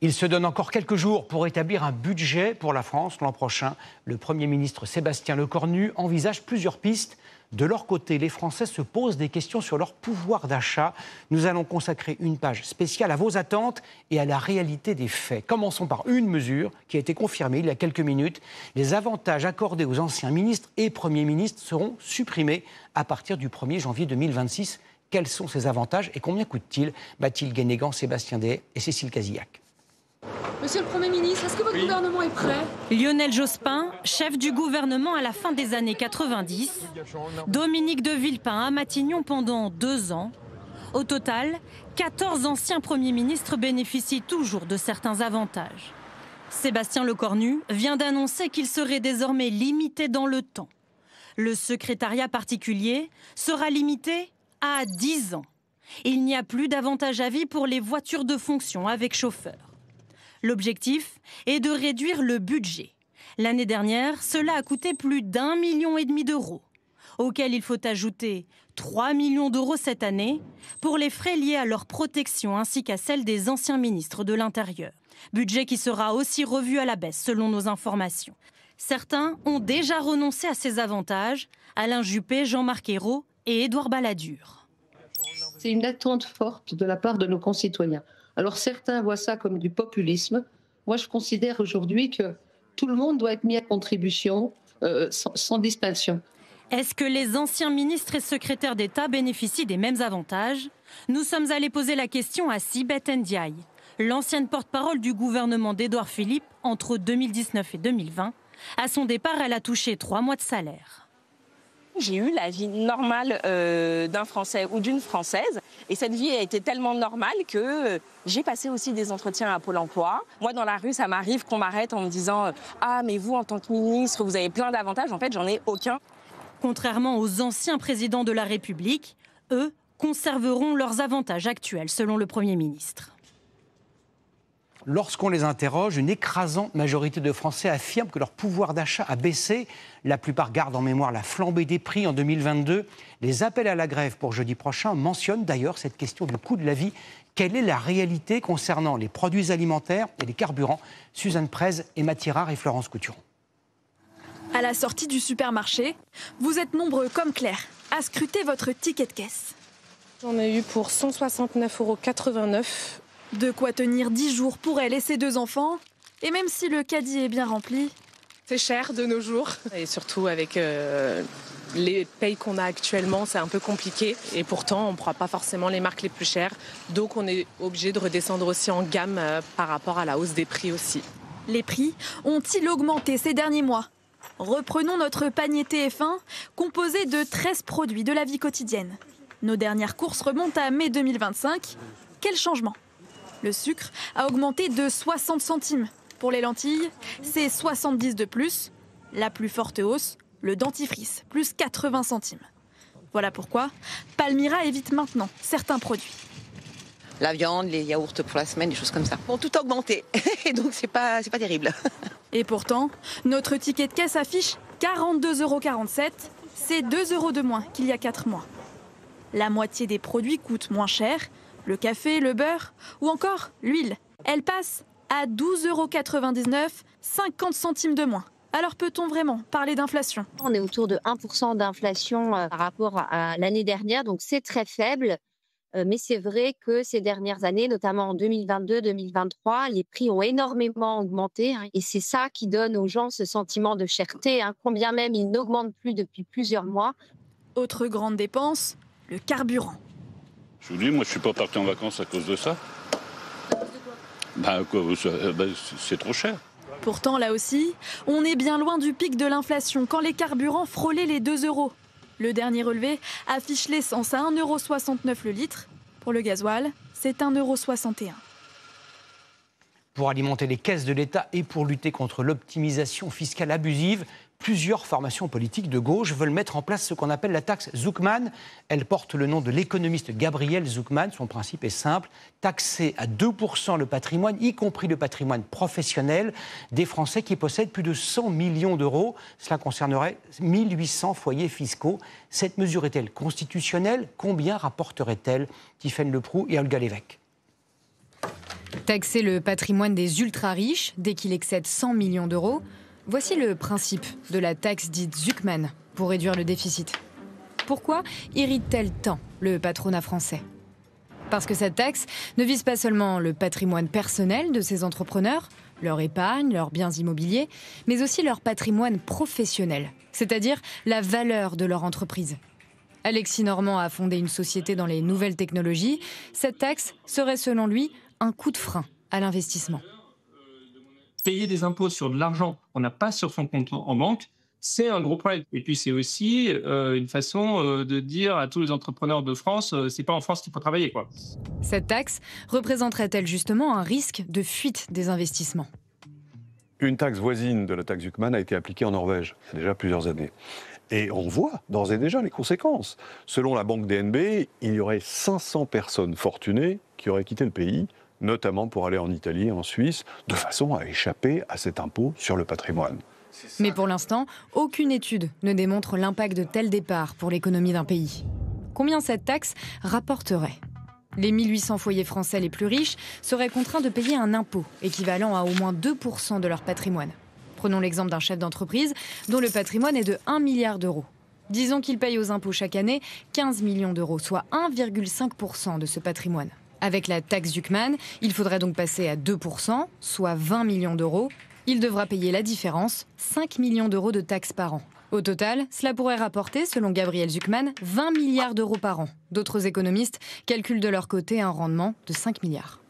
Il se donne encore quelques jours pour établir un budget pour la France l'an prochain. Le Premier ministre Sébastien Lecornu envisage plusieurs pistes. De leur côté, les Français se posent des questions sur leur pouvoir d'achat. Nous allons consacrer une page spéciale à vos attentes et à la réalité des faits. Commençons par une mesure qui a été confirmée il y a quelques minutes. Les avantages accordés aux anciens ministres et premiers ministres seront supprimés à partir du 1er janvier 2026. Quels sont ces avantages et combien coûtent-ils? Mathilde Guénégan, Sébastien Deshaies et Cécile Cazillac. Monsieur le Premier ministre, est-ce que votre gouvernement est prêt? Lionel Jospin, chef du gouvernement à la fin des années 90. Dominique de Villepin à Matignon pendant 2 ans. Au total, 14 anciens premiers ministres bénéficient toujours de certains avantages. Sébastien Lecornu vient d'annoncer qu'il serait désormais limité dans le temps. Le secrétariat particulier sera limité à 10 ans. Il n'y a plus d'avantage à vie pour les voitures de fonction avec chauffeur. L'objectif est de réduire le budget. L'année dernière, cela a coûté plus d'1,5 million d'euros, auquel il faut ajouter 3 millions d'euros cette année pour les frais liés à leur protection ainsi qu'à celle des anciens ministres de l'Intérieur. Budget qui sera aussi revu à la baisse selon nos informations. Certains ont déjà renoncé à ces avantages, Alain Juppé, Jean-Marc Ayrault et Édouard Balladur. C'est une attente forte de la part de nos concitoyens. Alors certains voient ça comme du populisme. Moi, je considère aujourd'hui que tout le monde doit être mis à contribution sans distinction. Est-ce que les anciens ministres et secrétaires d'État bénéficient des mêmes avantages? Nous sommes allés poser la question à Sibeth Ndiaye, l'ancienne porte-parole du gouvernement d'Édouard Philippe entre 2019 et 2020. À son départ, elle a touché 3 mois de salaire. J'ai eu la vie normale d'un Français ou d'une Française. Et cette vie a été tellement normale que j'ai passé aussi des entretiens à Pôle emploi. Moi, dans la rue, ça m'arrive qu'on m'arrête en me disant « Ah, mais vous, en tant que ministre, vous avez plein d'avantages. » En fait, j'en ai aucun. Contrairement aux anciens présidents de la République, eux conserveront leurs avantages actuels, selon le Premier ministre. Lorsqu'on les interroge, une écrasante majorité de Français affirment que leur pouvoir d'achat a baissé. La plupart gardent en mémoire la flambée des prix en 2022. Les appels à la grève pour jeudi prochain mentionnent d'ailleurs cette question du coût de la vie. Quelle est la réalité concernant les produits alimentaires et les carburants? Suzanne Prez, Emma Tirard et Florence Couturon. À la sortie du supermarché, vous êtes nombreux comme Claire à scruter votre ticket de caisse. J'en ai eu pour 169,89 €. De quoi tenir 10 jours pour elle et ses 2 enfants. Et même si le caddie est bien rempli, c'est cher de nos jours. Et surtout avec les payes qu'on a actuellement, c'est un peu compliqué. Et pourtant, on ne prend pas forcément les marques les plus chères. Donc on est obligé de redescendre aussi en gamme par rapport à la hausse des prix aussi. Les prix ont-ils augmenté ces derniers mois? Reprenons notre panier TF1, composé de 13 produits de la vie quotidienne. Nos dernières courses remontent à mai 2025. Quel changement? Le sucre a augmenté de 60 centimes. Pour les lentilles, c'est 70 de plus. La plus forte hausse, le dentifrice, plus 80 centimes. Voilà pourquoi Palmyra évite maintenant certains produits. La viande, les yaourts pour la semaine, des choses comme ça. Ont tout augmenté, et donc c'est pas terrible. Et pourtant, notre ticket de caisse affiche 42,47 €. C'est 2 € de moins qu'il y a 4 mois. La moitié des produits coûtent moins cher. Le café, le beurre ou encore l'huile. Elle passe à 12,99 €, 50 centimes de moins. Alors peut-on vraiment parler d'inflation? On est autour de 1% d'inflation par rapport à l'année dernière, donc c'est très faible. Mais c'est vrai que ces dernières années, notamment en 2022-2023, les prix ont énormément augmenté. Et c'est ça qui donne aux gens ce sentiment de cherté, combien même ils n'augmentent plus depuis plusieurs mois. Autre grande dépense, le carburant. Je vous dis, moi je suis pas parti en vacances à cause de ça. C'est trop cher. Pourtant, là aussi, on est bien loin du pic de l'inflation quand les carburants frôlaient les 2 €. Le dernier relevé affiche l'essence à 1,69 € le litre. Pour le gasoil, c'est 1,61 €. Pour alimenter les caisses de l'État et pour lutter contre l'optimisation fiscale abusive, plusieurs formations politiques de gauche veulent mettre en place ce qu'on appelle la taxe Zuckman. Elle porte le nom de l'économiste Gabriel Zuckman. Son principe est simple, taxer à 2% le patrimoine, y compris le patrimoine professionnel, des Français qui possèdent plus de 100 millions d'euros. Cela concernerait 1800 foyers fiscaux. Cette mesure est-elle constitutionnelle? Combien rapporterait-elle? Tiffaine Leproux et Olga Lévesque. Taxer le patrimoine des ultra-riches dès qu'il excède 100 millions d'euros, voici le principe de la taxe dite Zuckman pour réduire le déficit. Pourquoi irrite-t-elle tant le patronat français ? Parce que cette taxe ne vise pas seulement le patrimoine personnel de ces entrepreneurs, leur épargne, leurs biens immobiliers, mais aussi leur patrimoine professionnel, c'est-à-dire la valeur de leur entreprise. Alexis Normand a fondé une société dans les nouvelles technologies. Cette taxe serait selon lui un coup de frein à l'investissement. Payer des impôts sur de l'argent qu'on n'a pas sur son compte en banque, c'est un gros problème. Et puis c'est aussi une façon de dire à tous les entrepreneurs de France, c'est pas en France qu'il faut travailler, quoi. Cette taxe représenterait-elle justement un risque de fuite des investissements ? Une taxe voisine de la taxe Zuckman a été appliquée en Norvège il y a déjà plusieurs années. Et on voit d'ores et déjà les conséquences. Selon la banque DNB, il y aurait 500 personnes fortunées qui auraient quitté le pays, notamment pour aller en Italie et en Suisse, de façon à échapper à cet impôt sur le patrimoine. Mais pour l'instant, aucune étude ne démontre l'impact de tels départs pour l'économie d'un pays. Combien cette taxe rapporterait ? Les 1800 foyers français les plus riches seraient contraints de payer un impôt équivalent à au moins 2% de leur patrimoine. Prenons l'exemple d'un chef d'entreprise dont le patrimoine est de 1 milliard d'euros. Disons qu'il paye aux impôts chaque année 15 millions d'euros, soit 1,5% de ce patrimoine. Avec la taxe Zuckman, il faudrait donc passer à 2%, soit 20 millions d'euros. Il devra payer la différence, 5 millions d'euros de taxes par an. Au total, cela pourrait rapporter, selon Gabriel Zuckman, 20 milliards d'euros par an. D'autres économistes calculent de leur côté un rendement de 5 milliards.